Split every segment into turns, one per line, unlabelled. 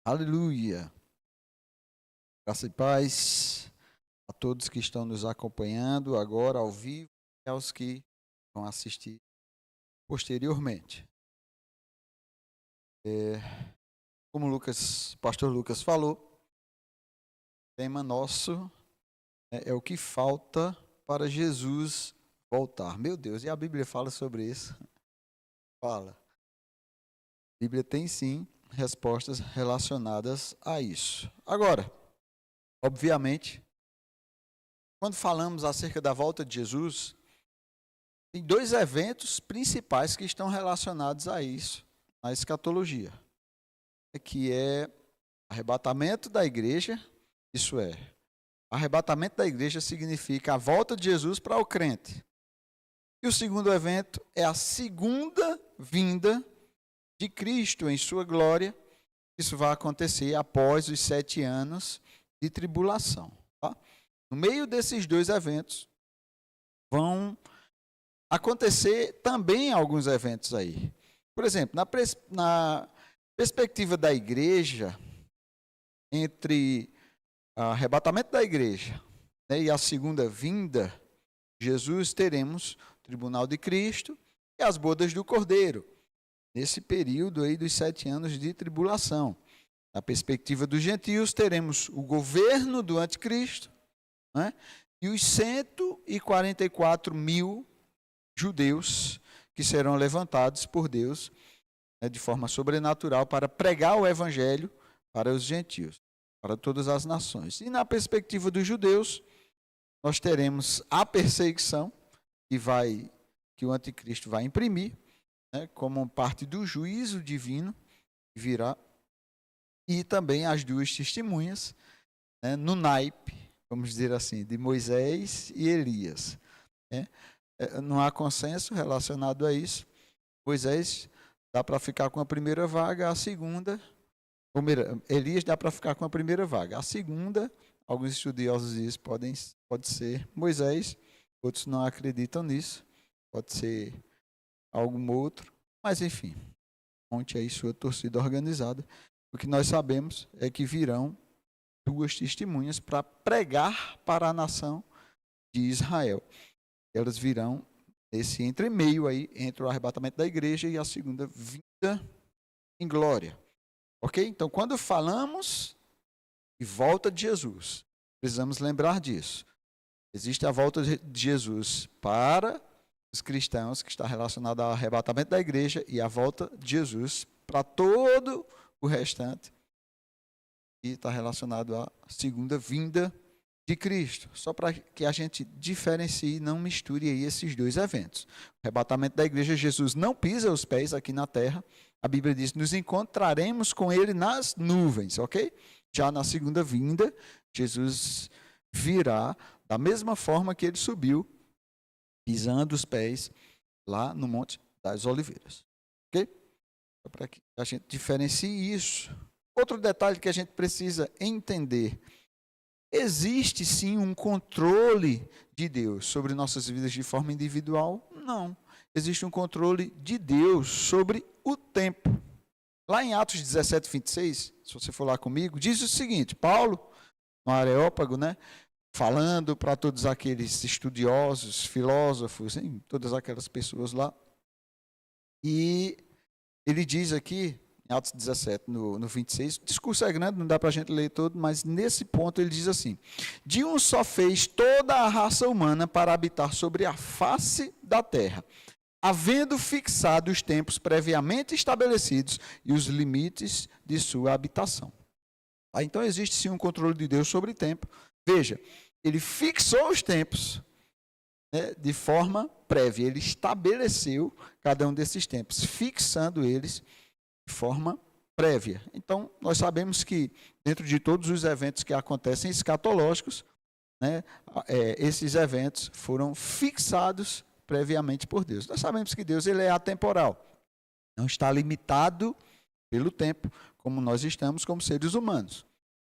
Aleluia. Graça e paz a todos que estão nos acompanhando agora ao vivo e aos que vão assistir posteriormente. Como o pastor Lucas falou, o tema nosso é o que falta para Jesus voltar. Meu Deus, e a Bíblia fala sobre isso? Fala. A Bíblia tem sim respostas relacionadas a isso. Agora, obviamente, quando falamos acerca da volta de Jesus, tem dois eventos principais que estão relacionados a isso, na escatologia, que é arrebatamento da igreja, isso é, arrebatamento da igreja significa a volta de Jesus para o crente. E o segundo evento é a segunda vinda de Cristo em sua glória. Isso vai acontecer após os 7 anos de tribulação. Tá? No meio desses dois eventos, vão acontecer também alguns eventos aí. Por exemplo, na perspectiva da igreja, entre o arrebatamento da igreja, né, e a segunda vinda, Jesus, teremos o tribunal de Cristo e as bodas do Cordeiro, nesse período aí dos 7 anos de tribulação. Na perspectiva dos gentios, teremos o governo do anticristo, né, e os 144 mil judeus que serão levantados por Deus, né, de forma sobrenatural para pregar o evangelho para os gentios, para todas as nações. E na perspectiva dos judeus, nós teremos a perseguição que o anticristo vai imprimir, né, como parte do juízo divino que virá, e também as duas testemunhas, né, no naipe, vamos dizer assim, de Moisés e Elias. Né? Não há consenso relacionado a isso. Moisés dá para ficar com a primeira vaga, a segunda, Elias dá para ficar com a primeira vaga. A segunda, alguns estudiosos dizem, pode ser Moisés, outros não acreditam nisso, pode ser algum outro, mas enfim, monte aí sua torcida organizada. O que nós sabemos é que virão duas testemunhas para pregar para a nação de Israel. Elas virão nesse entremeio aí, entre o arrebatamento da igreja e a segunda vinda em glória. Ok? Então, quando falamos de volta de Jesus, precisamos lembrar disso. Existe a volta de Jesus para os cristãos, que está relacionada ao arrebatamento da igreja, e a volta de Jesus para todo o restante, e está relacionado à segunda vinda de Cristo. Só para que a gente diferencie e não misture aí esses dois eventos. O arrebatamento da igreja, Jesus não pisa os pés aqui na terra. A Bíblia diz, nos encontraremos com ele nas nuvens, ok? Já na segunda vinda, Jesus virá da mesma forma que ele subiu, pisando os pés lá no Monte das Oliveiras. Ok? Para que a gente diferencie isso. Outro detalhe que a gente precisa entender. Existe sim um controle de Deus sobre nossas vidas de forma individual? Não. Existe um controle de Deus sobre o tempo. Lá em Atos 17, 26, se você for lá comigo, diz o seguinte, Paulo, no Areópago, né, falando para todos aqueles estudiosos, filósofos, hein, todas aquelas pessoas lá, e ele diz aqui, em Atos 17, no 26, o discurso é grande, não dá para a gente ler todo, mas nesse ponto ele diz assim, de um só fez toda a raça humana para habitar sobre a face da terra, havendo fixado os tempos previamente estabelecidos e os limites de sua habitação. Então existe sim um controle de Deus sobre o tempo. Veja, ele fixou os tempos, né, de forma prévia, ele estabeleceu cada um desses tempos, fixando eles de forma prévia. Então, nós sabemos que dentro de todos os eventos que acontecem escatológicos, né, esses eventos foram fixados previamente por Deus. Nós sabemos que Deus ele é atemporal, não está limitado pelo tempo, como nós estamos como seres humanos.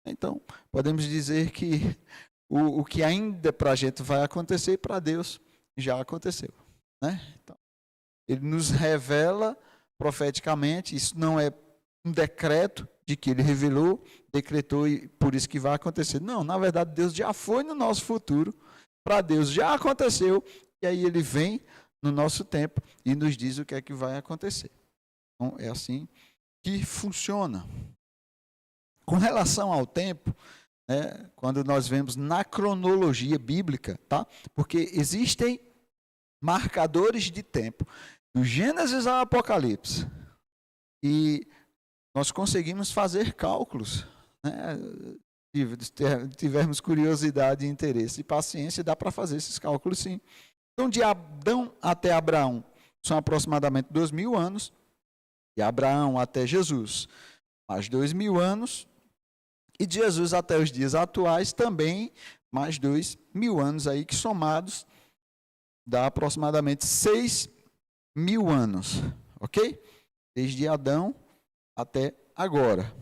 Então, podemos dizer que o que ainda para a gente vai acontecer, para Deus já aconteceu. Né? Então, ele nos revela profeticamente, isso não é um decreto de que ele revelou, decretou e por isso que vai acontecer. Não, na verdade, Deus já foi no nosso futuro, para Deus já aconteceu, e aí ele vem no nosso tempo e nos diz o que é que vai acontecer. Então, é assim que funciona. Com relação ao tempo, né, quando nós vemos na cronologia bíblica, tá? Porque existem marcadores de tempo, do Gênesis ao Apocalipse, e nós conseguimos fazer cálculos, né? Se tivermos curiosidade, interesse e paciência, dá para fazer esses cálculos sim. Então, de Adão até Abraão, são aproximadamente 2.000 anos, de Abraão até Jesus, mais 2.000 anos, e de Jesus até os dias atuais, também mais 2.000 anos aí, que somados dá aproximadamente 6.000 anos, ok? Desde Adão até agora.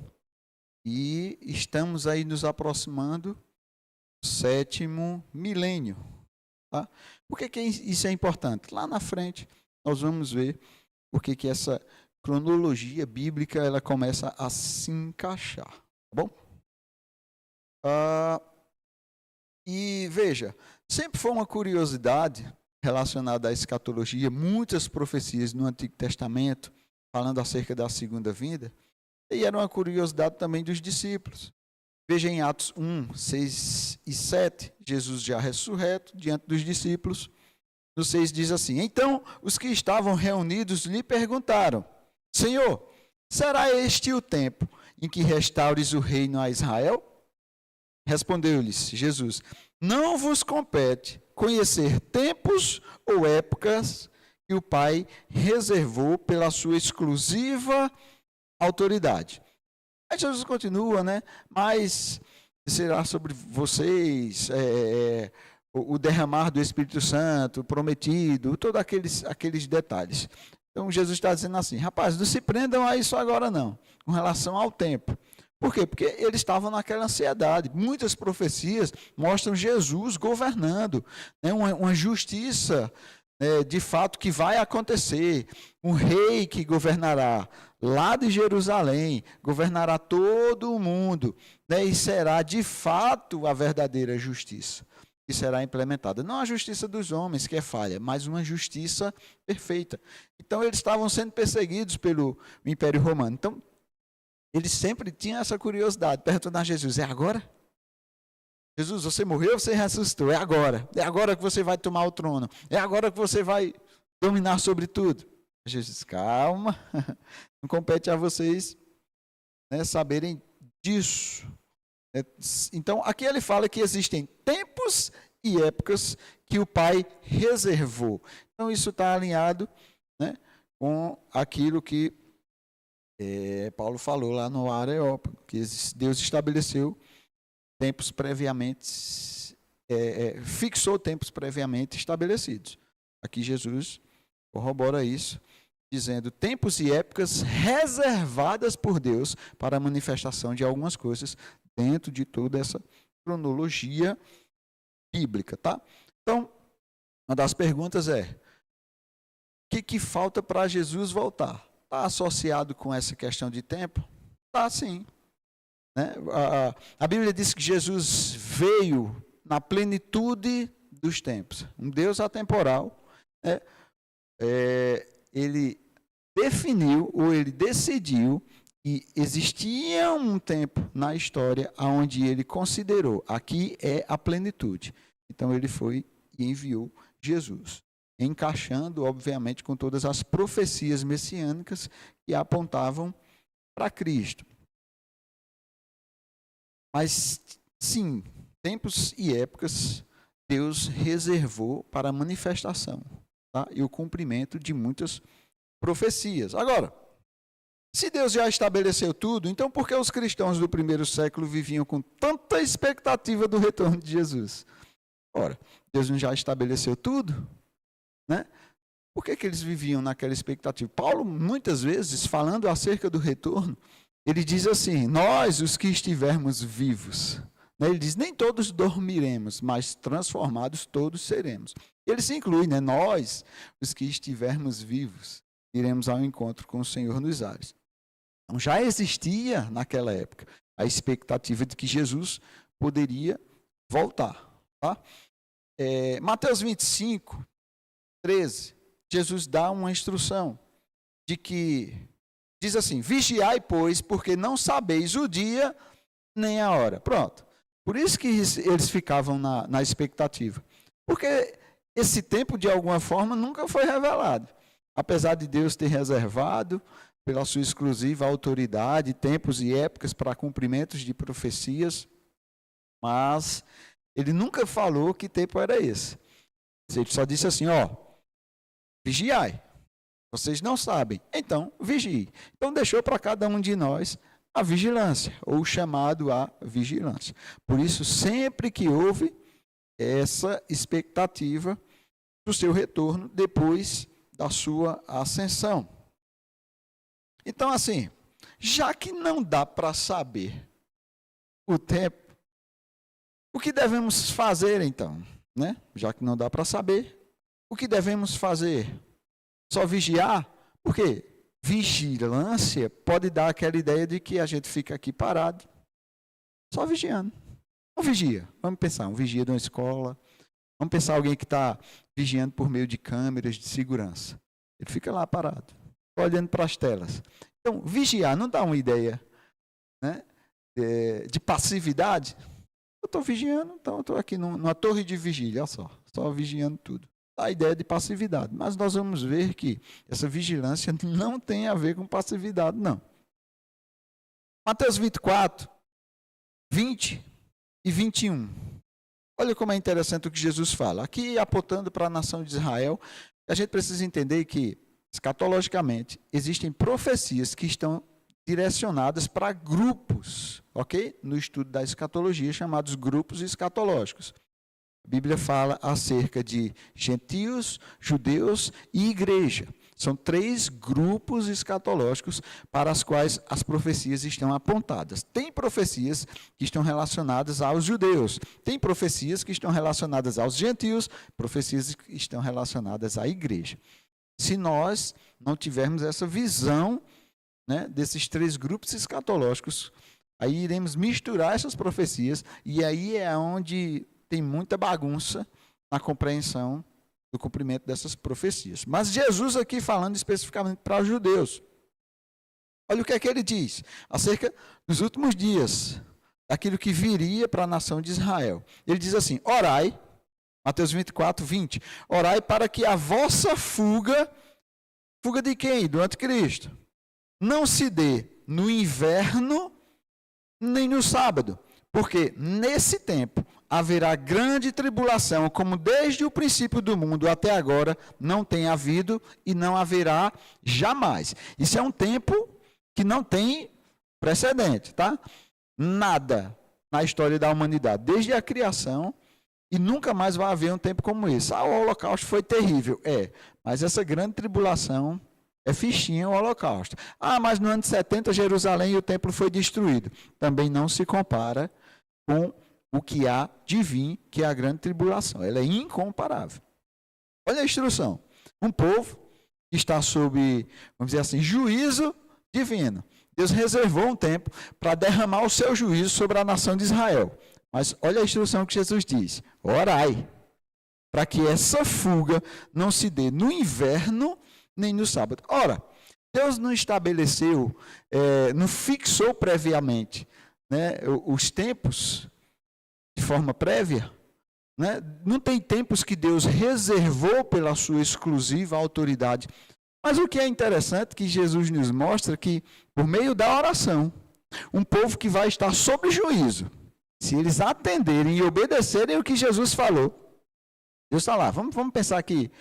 E estamos aí nos aproximando do 7º milênio. Tá? Por que isso é importante? Lá na frente nós vamos ver por que essa cronologia bíblica ela começa a se encaixar. Tá bom? E veja, sempre foi uma curiosidade relacionada à escatologia, muitas profecias no Antigo Testamento falando acerca da segunda vinda, e era uma curiosidade também dos discípulos. Veja em Atos 1, 6 e 7, Jesus já ressurreto diante dos discípulos. No 6 diz assim: então os que estavam reunidos lhe perguntaram: Senhor, será este o tempo em que restaures o reino a Israel? Respondeu-lhes Jesus: não vos compete conhecer tempos ou épocas que o Pai reservou pela sua exclusiva autoridade. Aí Jesus continua, né? Mas será sobre vocês o derramar do Espírito Santo, prometido, todos aqueles detalhes. Então Jesus está dizendo assim: rapaz, não se prendam a isso agora não, com relação ao tempo. Por quê? Porque eles estavam naquela ansiedade. Muitas profecias mostram Jesus governando, né? Uma justiça de fato que vai acontecer. Um rei que governará lá de Jerusalém, governará todo o mundo, né? E será de fato a verdadeira justiça que será implementada. Não a justiça dos homens, que é falha, mas uma justiça perfeita. Então eles estavam sendo perseguidos pelo Império Romano. Então eles sempre tinham essa curiosidade, perguntando a Jesus: é agora? Jesus, você morreu, você ressuscitou, é agora que você vai tomar o trono, é agora que você vai dominar sobre tudo. Jesus, calma, não compete a vocês, né, saberem disso. Então, aqui ele fala que existem tempos e épocas que o Pai reservou. Então, isso está alinhado, né, com aquilo que Paulo falou lá no Areópago, que Deus estabeleceu tempos previamente, fixou tempos previamente estabelecidos. Aqui Jesus corrobora isso, dizendo tempos e épocas reservadas por Deus para a manifestação de algumas coisas dentro de toda essa cronologia bíblica, tá? Então, uma das perguntas é: o que falta para Jesus voltar? Está associado com essa questão de tempo? Está sim. Né? A Bíblia diz que Jesus veio na plenitude dos tempos. Um Deus atemporal. Né? Ele definiu, ou ele decidiu, que existia um tempo na história onde ele considerou: aqui é a plenitude. Então ele foi e enviou Jesus, encaixando, obviamente, com todas as profecias messiânicas que apontavam para Cristo. Mas, sim, tempos e épocas Deus reservou para a manifestação, tá? E o cumprimento de muitas profecias. Agora, se Deus já estabeleceu tudo, então por que os cristãos do primeiro século viviam com tanta expectativa do retorno de Jesus? Ora, Deus não já estabeleceu tudo? Né? Por que eles viviam naquela expectativa? Paulo, muitas vezes, falando acerca do retorno, ele diz assim: nós, os que estivermos vivos. Ele diz: nem todos dormiremos, mas transformados todos seremos. Ele se inclui, né? Nós, os que estivermos vivos, iremos ao encontro com o Senhor nos ares. Então, já existia naquela época a expectativa de que Jesus poderia voltar. Tá? Mateus 25, 13, Jesus dá uma instrução de que, diz assim, vigiai, pois, porque não sabeis o dia nem a hora. Pronto. Por isso que eles ficavam na expectativa. Porque esse tempo, de alguma forma, nunca foi revelado. Apesar de Deus ter reservado, pela sua exclusiva autoridade, tempos e épocas para cumprimentos de profecias, mas ele nunca falou que tempo era esse. Ele só disse assim, vigiai. Vocês não sabem, então vigie. Então deixou para cada um de nós a vigilância, ou o chamado à vigilância. Por isso, sempre que houve essa expectativa do seu retorno depois da sua ascensão. Então, assim, já que não dá para saber o tempo, o que devemos fazer então? Né? Já que não dá para saber, o que devemos fazer? Só vigiar? Por quê? Vigilância pode dar aquela ideia de que a gente fica aqui parado, só vigiando. Um vigia, vamos pensar, um vigia de uma escola, vamos pensar alguém que está vigiando por meio de câmeras de segurança. Ele fica lá parado, olhando para as telas. Então, vigiar não dá uma ideia, né, de passividade. Eu estou vigiando, então eu estou aqui numa torre de vigília, olha só vigiando tudo. Dá a ideia de passividade, mas nós vamos ver que essa vigilância não tem a ver com passividade, não. Mateus 24, 20 e 21. Olha como é interessante o que Jesus fala. Aqui, apontando para a nação de Israel, a gente precisa entender que, escatologicamente, existem profecias que estão direcionadas para grupos, ok? No estudo da escatologia, chamados grupos escatológicos. A Bíblia fala acerca de gentios, judeus e igreja. São 3 grupos escatológicos para os quais as profecias estão apontadas. Tem profecias que estão relacionadas aos judeus, tem profecias que estão relacionadas aos gentios, profecias que estão relacionadas à igreja. Se nós não tivermos essa visão, né, desses 3 grupos escatológicos, aí iremos misturar essas profecias e aí é onde tem muita bagunça na compreensão do cumprimento dessas profecias. Mas Jesus aqui falando especificamente para os judeus. Olha o que é que ele diz acerca dos últimos dias, daquilo que viria para a nação de Israel. Ele diz assim, orai, Mateus 24, 20, orai para que a vossa fuga de quem? Do anticristo, não se dê no inverno nem no sábado, porque nesse tempo haverá grande tribulação, como desde o princípio do mundo até agora não tem havido e não haverá jamais. Isso é um tempo que não tem precedente, tá? Nada na história da humanidade, desde a criação, e nunca mais vai haver um tempo como esse. O Holocausto foi terrível, mas essa grande tribulação é fichinha o Holocausto. Mas no ano de 70 Jerusalém e o templo foi destruído. Também não se compara com o que há de vir, que é a grande tribulação. Ela é incomparável. Olha a instrução. Um povo que está sob, vamos dizer assim, juízo divino. Deus reservou um tempo para derramar o seu juízo sobre a nação de Israel. Mas olha a instrução que Jesus diz. Orai, para que essa fuga não se dê no inverno nem no sábado. Ora, Deus não estabeleceu, não fixou previamente, né, os tempos de forma prévia, né? Não tem tempos que Deus reservou pela sua exclusiva autoridade. Mas o que é interessante que Jesus nos mostra que, por meio da oração, um povo que vai estar sob juízo, se eles atenderem e obedecerem o que Jesus falou, Deus está lá. Vamos pensar que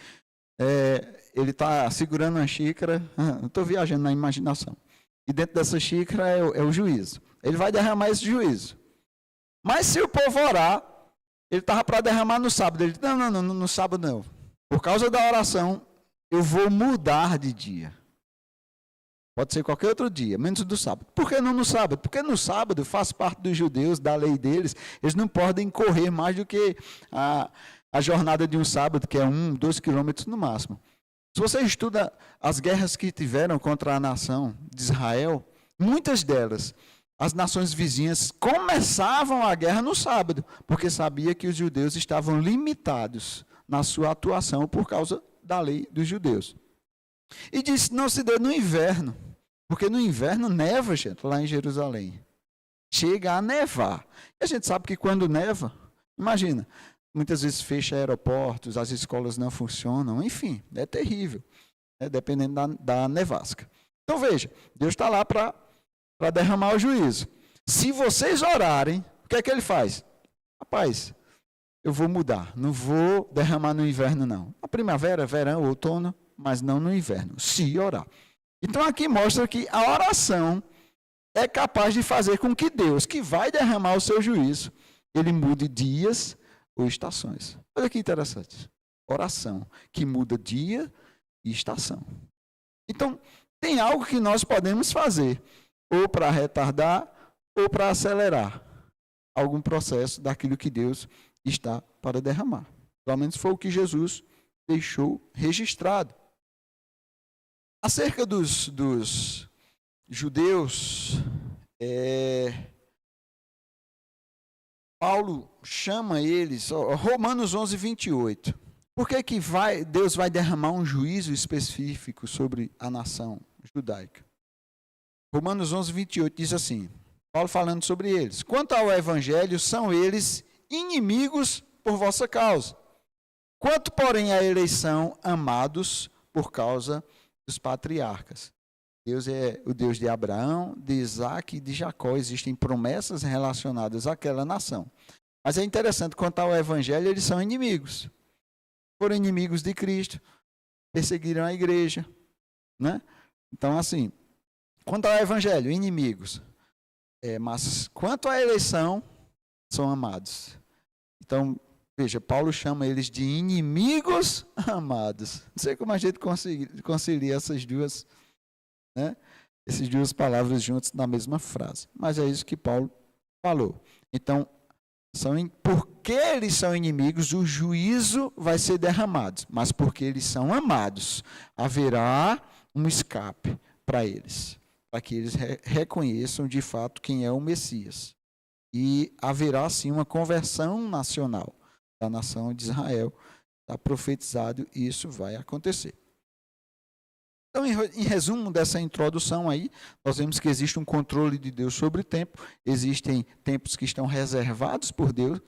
ele está segurando uma xícara, estou viajando na imaginação, e dentro dessa xícara é o juízo. Ele vai derramar esse juízo. Mas se o povo orar, ele estava para derramar no sábado. Ele disse, não, no sábado não. Por causa da oração, eu vou mudar de dia. Pode ser qualquer outro dia, menos do sábado. Por que não no sábado? Porque no sábado faz parte dos judeus, da lei deles, eles não podem correr mais do que a jornada de um sábado, que é 2 quilômetros no máximo. Se você estuda as guerras que tiveram contra a nação de Israel, muitas delas, as nações vizinhas começavam a guerra no sábado, porque sabia que os judeus estavam limitados na sua atuação por causa da lei dos judeus. E disse, não se dê no inverno, porque no inverno neva, gente, lá em Jerusalém. Chega a nevar. E a gente sabe que quando neva, imagina, muitas vezes fecha aeroportos, as escolas não funcionam, enfim, é terrível, né, dependendo da nevasca. Então veja, Deus está lá para derramar o juízo. Se vocês orarem, o que é que ele faz? Rapaz, eu vou mudar, não vou derramar no inverno não. Na primavera, verão, outono, mas não no inverno, se orar. Então aqui mostra que a oração é capaz de fazer com que Deus, que vai derramar o seu juízo, ele mude dias ou estações. Olha que interessante. Oração que muda dia e estação. Então, tem algo que nós podemos fazer, ou para retardar, ou para acelerar algum processo daquilo que Deus está para derramar. Pelo menos foi o que Jesus deixou registrado. Acerca dos judeus, Paulo chama eles, Romanos 11, 28. Por que Deus vai derramar um juízo específico sobre a nação judaica? Romanos 11, 28 diz assim, Paulo falando sobre eles. Quanto ao evangelho, são eles inimigos por vossa causa. Quanto, porém, à eleição, amados por causa dos patriarcas. Deus é o Deus de Abraão, de Isaac e de Jacó. Existem promessas relacionadas àquela nação. Mas é interessante, quanto ao evangelho, eles são inimigos. Foram inimigos de Cristo, perseguiram a igreja, né? Então, assim, quanto ao evangelho, inimigos. Mas quanto à eleição, são amados. Então, veja, Paulo chama eles de inimigos amados. Não sei como a gente concilia essas duas, né? Essas duas palavras juntas na mesma frase. Mas é isso que Paulo falou. Então, porque eles são inimigos, o juízo vai ser derramado. Mas porque eles são amados, haverá um escape para eles. Para que eles reconheçam de fato quem é o Messias. E haverá sim uma conversão nacional da nação de Israel. Está profetizado e isso vai acontecer. Então, em resumo dessa introdução aí, nós vemos que existe um controle de Deus sobre o tempo, existem tempos que estão reservados por Deus,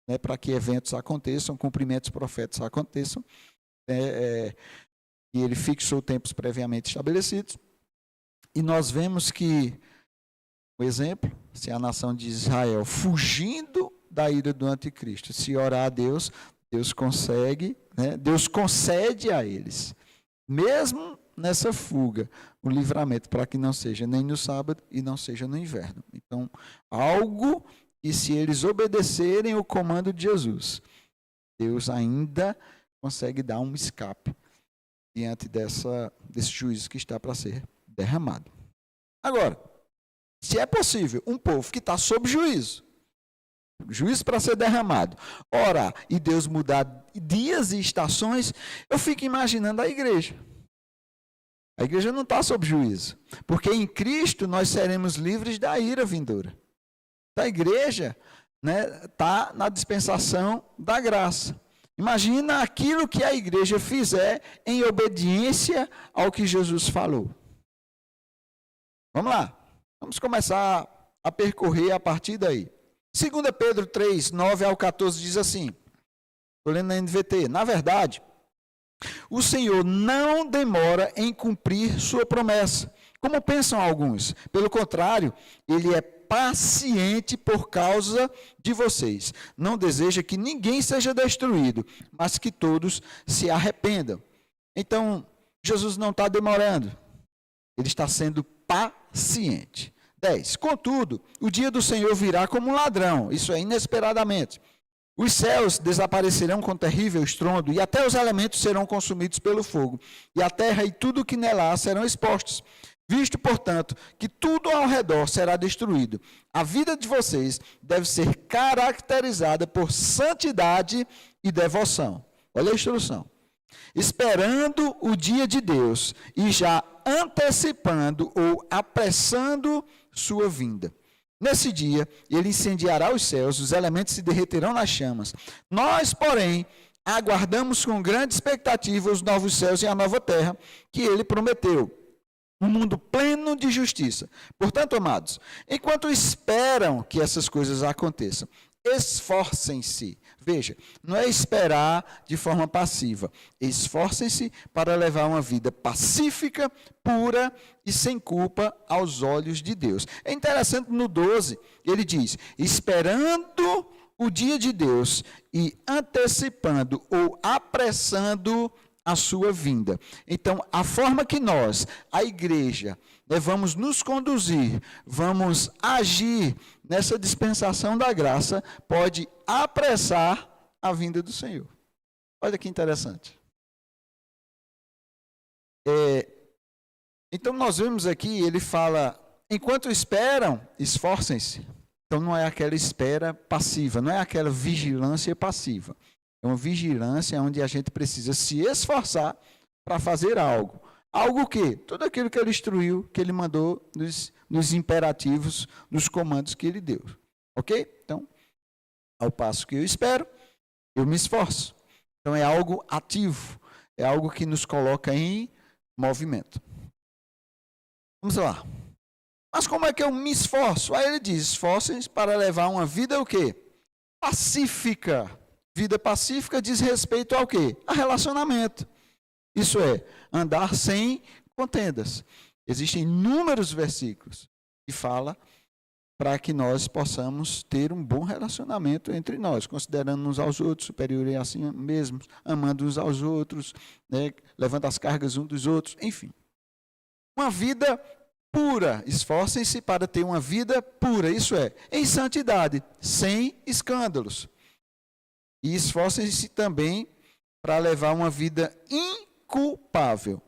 né, para que eventos aconteçam, cumprimentos proféticos aconteçam, e ele fixou tempos previamente estabelecidos, e nós vemos que, por exemplo, se a nação de Israel fugindo da ira do anticristo, se orar a Deus, Deus consegue, né, Deus concede a eles, mesmo nessa fuga, o livramento para que não seja nem no sábado e não seja no inverno. Então, algo que se eles obedecerem o comando de Jesus, Deus ainda consegue dar um escape diante desse juízo que está para ser derramado. Agora, se é possível um povo que está sob juízo para ser derramado, orar e Deus mudar dias e estações, eu fico imaginando a igreja. A igreja não está sob juízo, porque em Cristo nós seremos livres da ira vindoura. A igreja está na dispensação da graça. Imagina aquilo que a igreja fizer em obediência ao que Jesus falou. Vamos lá, vamos começar a percorrer a partir daí. 2 Pedro 3, 9 ao 14 diz assim, estou lendo na NVT, na verdade, o Senhor não demora em cumprir sua promessa, como pensam alguns. Pelo contrário, Ele é paciente por causa de vocês. Não deseja que ninguém seja destruído, mas que todos se arrependam. Então, Jesus não está demorando. Ele está sendo paciente. 10. Contudo, o dia do Senhor virá como um ladrão. Isso é inesperadamente. Os céus desaparecerão com terrível estrondo, e até os elementos serão consumidos pelo fogo, e a terra e tudo que nela há serão expostos. Visto, portanto, que tudo ao redor será destruído, a vida de vocês deve ser caracterizada por santidade e devoção. Olha a instrução. esperando o dia de Deus e já antecipando ou apressando sua vinda. Nesse dia, ele incendiará os céus, os elementos se derreterão nas chamas. Nós, porém, aguardamos com grande expectativa os novos céus e a nova terra que ele prometeu, um mundo pleno de justiça. Portanto, amados, enquanto esperam que essas coisas aconteçam, esforcem-se. Veja, não é esperar de forma passiva. Esforcem-se para levar uma vida pacífica, pura e sem culpa aos olhos de Deus. É interessante no 12, ele diz, esperando o dia de Deus e antecipando ou apressando a sua vinda. Então, a forma que nós, a igreja, vamos nos conduzir, vamos agir nessa dispensação da graça, pode apressar a vinda do Senhor. Olha que interessante. Então, nós vemos aqui, ele fala, enquanto esperam, esforcem-se. Então, não é aquela espera passiva, não é aquela vigilância passiva. É uma vigilância onde a gente precisa se esforçar para fazer algo. Algo o quê? Tudo aquilo que ele instruiu, que ele mandou nos imperativos, nos comandos que ele deu. Ok? Então, ao passo que eu espero, eu me esforço. Então, é algo ativo. É algo que nos coloca em movimento. Vamos lá. Mas como é que eu me esforço? Aí ele diz, esforcem-se para levar uma vida o quê? Pacífica. Vida pacífica diz respeito ao quê? A relacionamento. Isso é, andar sem contendas. Existem inúmeros versículos que falam para que nós possamos ter um bom relacionamento entre nós, considerando uns aos outros, superiores a si mesmos, amando uns aos outros, né, levando as cargas uns dos outros, enfim. Uma vida pura. Esforcem-se para ter uma vida pura, isso é, em santidade, sem escândalos. E esforcem-se também para levar uma vida inculpável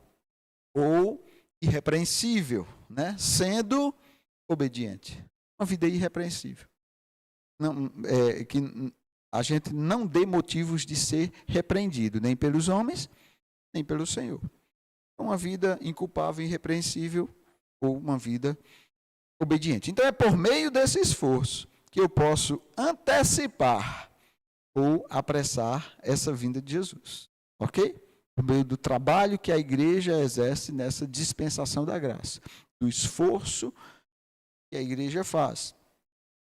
ou irrepreensível, né? Sendo obediente. Uma vida irrepreensível. Não, que a gente não dê motivos de ser repreendido, nem pelos homens, nem pelo Senhor. Uma vida inculpável, irrepreensível ou uma vida obediente. Então é por meio desse esforço que eu posso antecipar ou apressar essa vinda de Jesus, ok? Por meio do trabalho que a igreja exerce nessa dispensação da graça, do esforço que a igreja faz,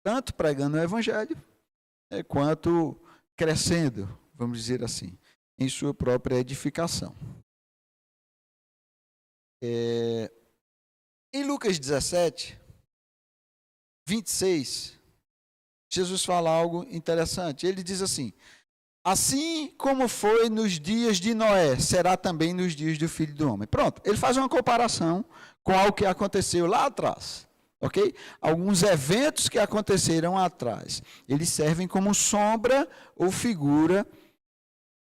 tanto pregando o evangelho, quanto crescendo, vamos dizer assim, em sua própria edificação. Em Lucas 17, 26, Jesus fala algo interessante. Ele diz assim, assim como foi nos dias de Noé, será também nos dias do Filho do Homem. Pronto, ele faz uma comparação com algo que aconteceu lá atrás, ok? Alguns eventos que aconteceram atrás. Eles servem como sombra ou figura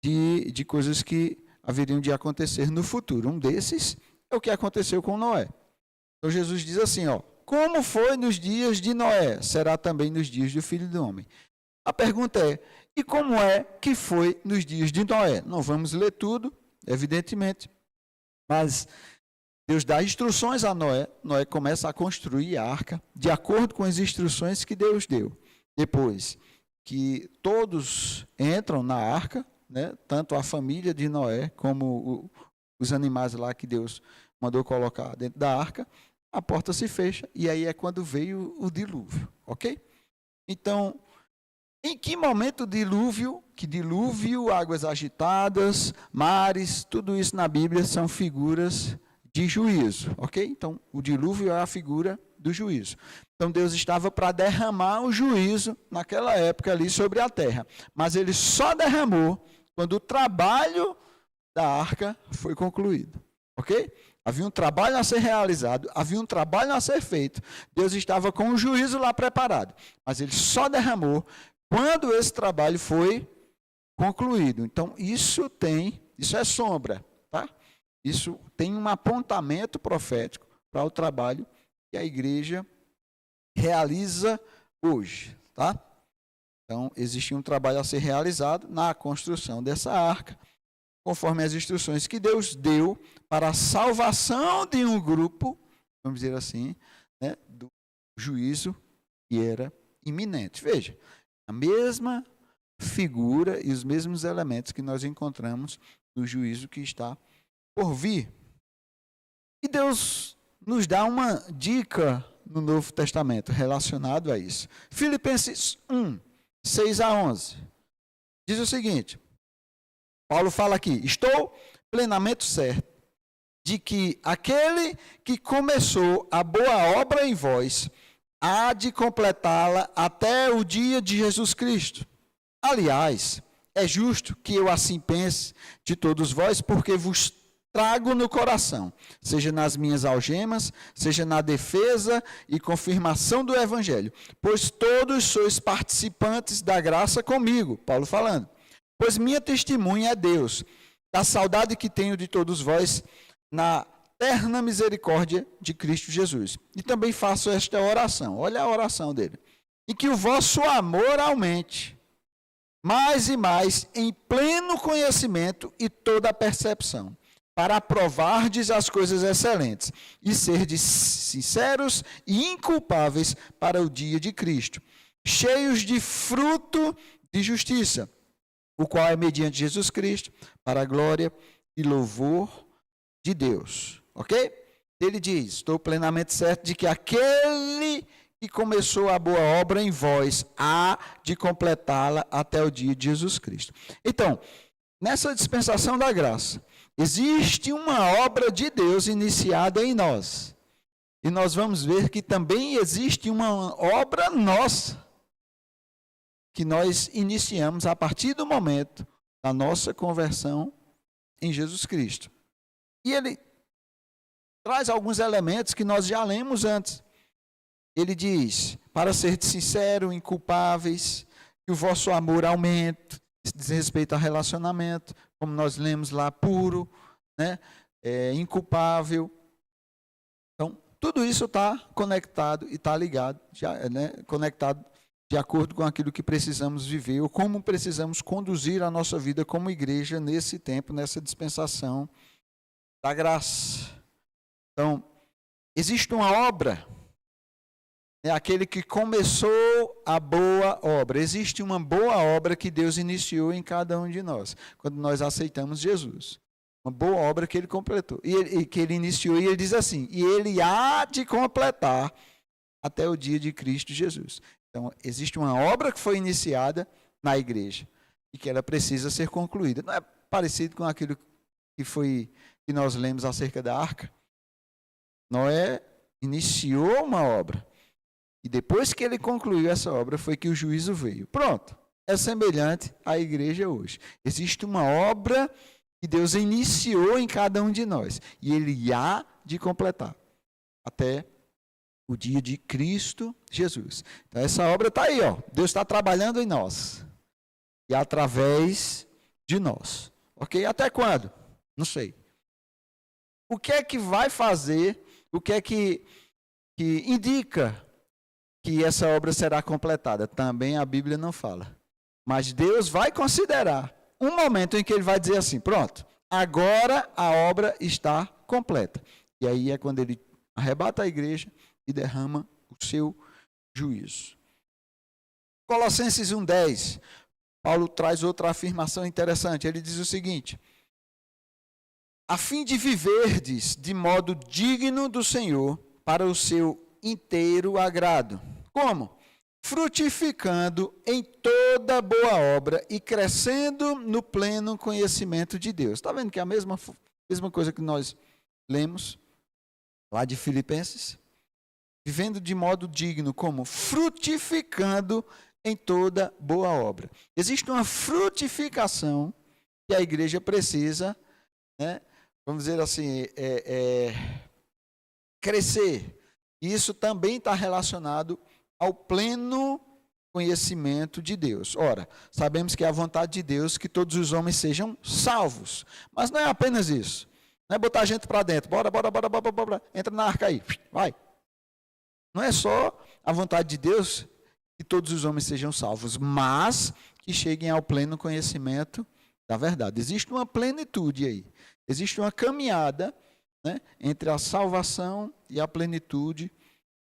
de coisas que haveriam de acontecer no futuro. Um desses é o que aconteceu com Noé. Então Jesus diz assim, ó, como foi nos dias de Noé, será também nos dias do Filho do Homem. A pergunta é, e como é que foi nos dias de Noé? Não vamos ler tudo, evidentemente, mas Deus dá instruções a Noé. Noé começa a construir a arca de acordo com as instruções que Deus deu. Depois que todos entram na arca, né, tanto a família de Noé como os animais lá que Deus mandou colocar dentro da arca, a porta se fecha e aí é quando veio o dilúvio, ok? Então, em que momento o dilúvio, que dilúvio, águas agitadas, mares, tudo isso na Bíblia são figuras de juízo, ok? Então, o dilúvio é a figura do juízo. Então, Deus estava para derramar o juízo naquela época ali sobre a terra, mas ele só derramou quando o trabalho da arca foi concluído, ok? Havia um trabalho a ser realizado, havia um trabalho a ser feito. Deus estava com o juízo lá preparado, mas ele só derramou quando esse trabalho foi concluído. Então, isso é sombra, tá? Isso tem um apontamento profético para o trabalho que a igreja realiza hoje, tá? Então, existia um trabalho a ser realizado na construção dessa arca, conforme as instruções que Deus deu para a salvação de um grupo, vamos dizer assim, né, do juízo que era iminente. Veja, a mesma figura e os mesmos elementos que nós encontramos no juízo que está por vir. E Deus nos dá uma dica no Novo Testamento relacionado a isso. Filipenses 1, 6 a 11. Diz o seguinte, Paulo fala aqui, estou plenamente certo de que aquele que começou a boa obra em vós, há de completá-la até o dia de Jesus Cristo. Aliás, é justo que eu assim pense de todos vós, porque vos trago no coração, seja nas minhas algemas, seja na defesa e confirmação do Evangelho, pois todos sois participantes da graça comigo, Paulo falando, pois minha testemunha é Deus, da saudade que tenho de todos vós, na eterna misericórdia de Cristo Jesus. E também faço esta oração, olha a oração dele, e que o vosso amor aumente, mais e mais, em pleno conhecimento e toda a percepção, para aprovardes as coisas excelentes e serdes sinceros e inculpáveis para o dia de Cristo, cheios de fruto de justiça, o qual é mediante Jesus Cristo, para a glória e louvor de Deus. Ok? Ele diz, estou plenamente certo de que aquele que começou a boa obra em vós, há de completá-la até o dia de Jesus Cristo. Então, nessa dispensação da graça, existe uma obra de Deus iniciada em nós. E nós vamos ver que também existe uma obra nossa, que nós iniciamos a partir do momento da nossa conversão em Jesus Cristo. E ele traz alguns elementos que nós já lemos antes. Ele diz, para ser sincero, inculpáveis, que o vosso amor aumente, diz respeito ao relacionamento, como nós lemos lá, puro, né? Inculpável. Então, tudo isso está conectado e está ligado, já, né? Conectado de acordo com aquilo que precisamos viver, ou como precisamos conduzir a nossa vida como igreja nesse tempo, nessa dispensação da graça. Então, existe uma obra, é aquele que começou a boa obra. Existe uma boa obra que Deus iniciou em cada um de nós, quando nós aceitamos Jesus. Uma boa obra que ele completou, e que ele iniciou, e ele diz assim, e ele há de completar até o dia de Cristo Jesus. Então, existe uma obra que foi iniciada na igreja, e que ela precisa ser concluída. Não é parecido com aquilo que nós lemos acerca da arca? Noé iniciou uma obra, e depois que ele concluiu essa obra, foi que o juízo veio. Pronto. É semelhante à igreja hoje. Existe uma obra que Deus iniciou em cada um de nós. E ele há de completar. Até o dia de Cristo Jesus. Então essa obra está aí, ó. Deus está trabalhando em nós. E através de nós. Ok? Até quando? Não sei. O que é que vai fazer? O que é que indica que essa obra será completada? Também a Bíblia não fala. Mas Deus vai considerar um momento em que ele vai dizer assim, pronto, agora a obra está completa. E aí é quando ele arrebata a igreja e derrama o seu juízo. Colossenses 1:10, Paulo traz outra afirmação interessante. Ele diz o seguinte, a fim de viverdes de modo digno do Senhor para o seu inteiro agrado. Como? Frutificando em toda boa obra e crescendo no pleno conhecimento de Deus. Está vendo que é a mesma coisa que nós lemos lá de Filipenses? Vivendo de modo digno, como? Frutificando em toda boa obra. Existe uma frutificação que a igreja precisa, né? Vamos dizer assim, crescer. E isso também está relacionado ao pleno conhecimento de Deus. Ora, sabemos que é a vontade de Deus que todos os homens sejam salvos. Mas não é apenas isso. Não é botar a gente para dentro. Bora. Entra na arca aí. Vai. Não é só a vontade de Deus que todos os homens sejam salvos, mas que cheguem ao pleno conhecimento da verdade. Existe uma plenitude aí. Existe uma caminhada, né, entre a salvação e a plenitude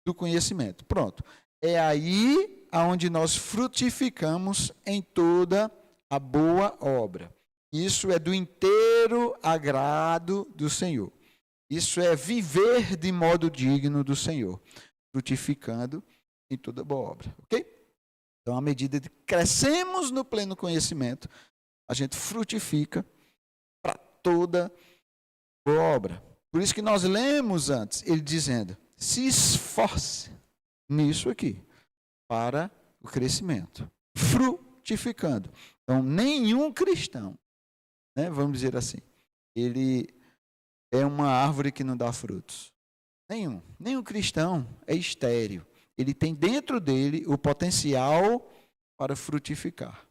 do conhecimento. Pronto. É aí aonde nós frutificamos em toda a boa obra. Isso é do inteiro agrado do Senhor. Isso é viver de modo digno do Senhor, frutificando em toda boa obra, ok? Então, à medida que crescemos no pleno conhecimento, a gente frutifica para toda boa obra. Por isso que nós lemos antes, ele dizendo, se esforce nisso aqui, para o crescimento, frutificando. Então, nenhum cristão, né, vamos dizer assim, ele é uma árvore que não dá frutos. Nenhum cristão é estéril. Ele tem dentro dele o potencial para frutificar,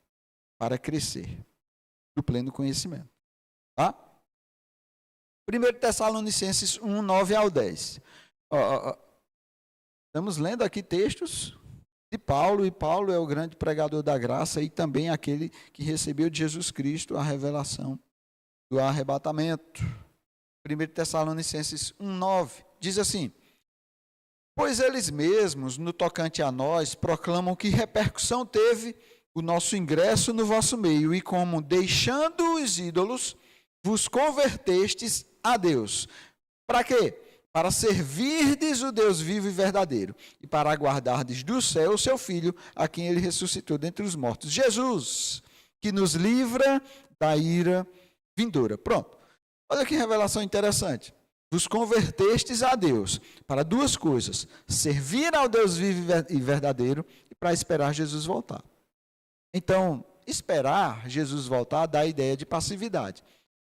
para crescer, do pleno conhecimento. Tá? 1 Tessalonicenses 1, 9 ao 10. Estamos lendo aqui textos de Paulo, e Paulo é o grande pregador da graça e também aquele que recebeu de Jesus Cristo a revelação do arrebatamento. 1 Tessalonicenses 1, 9, diz assim, pois eles mesmos, no tocante a nós, proclamam que repercussão teve o nosso ingresso no vosso meio, e como, deixando os ídolos, vos convertestes a Deus. Para quê? Para servirdes o Deus vivo e verdadeiro, e para aguardardes do céu o seu Filho, a quem ele ressuscitou dentre os mortos, Jesus, que nos livra da ira vindoura. Pronto. Olha que revelação interessante. Vos convertestes a Deus para duas coisas: servir ao Deus vivo e verdadeiro e para esperar Jesus voltar. Então, esperar Jesus voltar dá a ideia de passividade.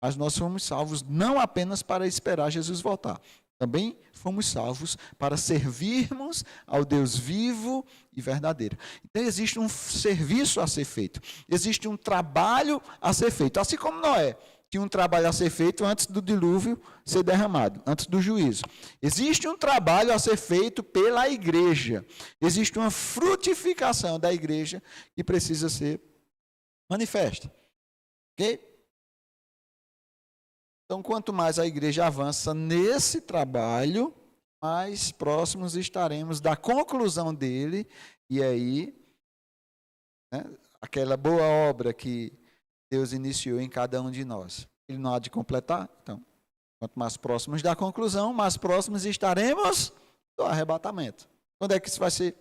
Mas nós fomos salvos não apenas para esperar Jesus voltar. Também fomos salvos para servirmos ao Deus vivo e verdadeiro. Então, existe um serviço a ser feito. Existe um trabalho a ser feito. Assim como Noé tinha um trabalho a ser feito antes do dilúvio ser derramado, antes do juízo. Existe um trabalho a ser feito pela igreja. Existe uma frutificação da igreja que precisa ser manifesta. Ok? Então, quanto mais a igreja avança nesse trabalho, mais próximos estaremos da conclusão dele, e aí, né, aquela boa obra que Deus iniciou em cada um de nós. Ele não há de completar? Então, quanto mais próximos da conclusão, mais próximos estaremos do arrebatamento. Quando é que isso vai ser?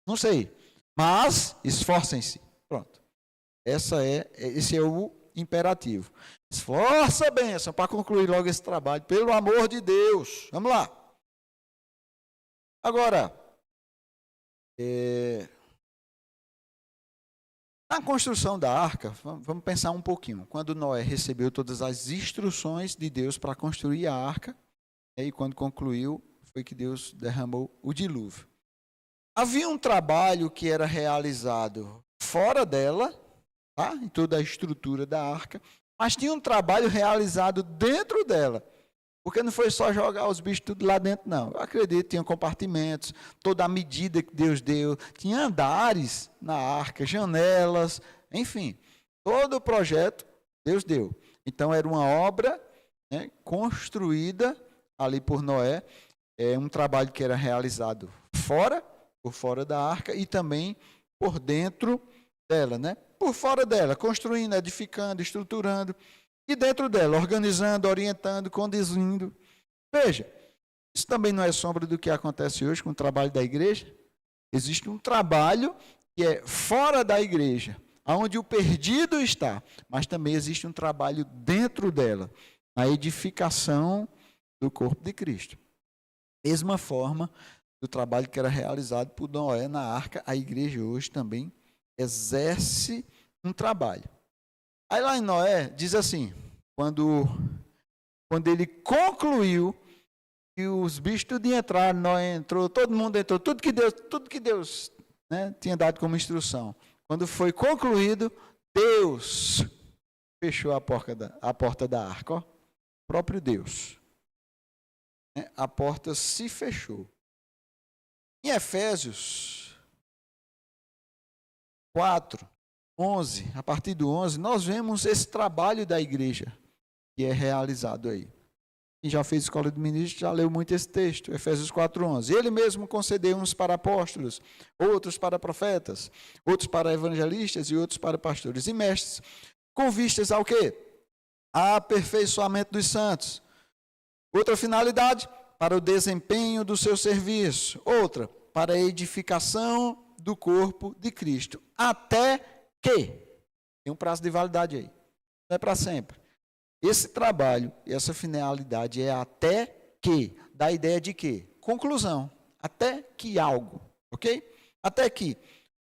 Não sei. Mas esforcem-se. Pronto. Esse é o imperativo. Esforça a bênção para concluir logo esse trabalho, pelo amor de Deus. Vamos lá. Agora, na construção da arca, vamos pensar um pouquinho. Quando Noé recebeu todas as instruções de Deus para construir a arca, e quando concluiu, foi que Deus derramou o dilúvio. Havia um trabalho que era realizado fora dela, tá? Em toda a estrutura da arca, mas tinha um trabalho realizado dentro dela. Porque não foi só jogar os bichos tudo lá dentro, não. Eu acredito, tinha compartimentos, toda a medida que Deus deu, tinha andares na arca, janelas, enfim. Todo o projeto Deus deu. Então, era uma obra, né, construída ali por Noé, um trabalho que era realizado por fora da arca e também por dentro dela, né? Por fora dela, construindo, edificando, estruturando. E dentro dela, organizando, orientando, conduzindo. Veja, isso também não é sombra do que acontece hoje com o trabalho da igreja. Existe um trabalho que é fora da igreja, onde o perdido está, mas também existe um trabalho dentro dela, a edificação do corpo de Cristo. Mesma forma do trabalho que era realizado por Noé na arca, a igreja hoje também exerce um trabalho. Aí lá em Noé, diz assim, quando ele concluiu que os bichos tudo entraram, Noé entrou, todo mundo entrou, tudo que Deus, né, tinha dado como instrução. Quando foi concluído, Deus fechou a porta da arca, ó, o próprio Deus. A porta se fechou. Em Efésios 4, 11, a partir do 11, nós vemos esse trabalho da igreja que é realizado aí. Quem já fez escola de ministros já leu muito esse texto, Efésios 4:11. Ele mesmo concedeu uns para apóstolos, outros para profetas, outros para evangelistas e outros para pastores e mestres, com vistas ao quê? Aperfeiçoamento dos santos. Outra finalidade, para o desempenho do seu serviço. Outra, para a edificação do corpo de Cristo. Até que, tem um prazo de validade aí, não é para sempre. Esse trabalho e essa finalidade é até que, dá a ideia de quê? Conclusão, até que algo, ok? Até que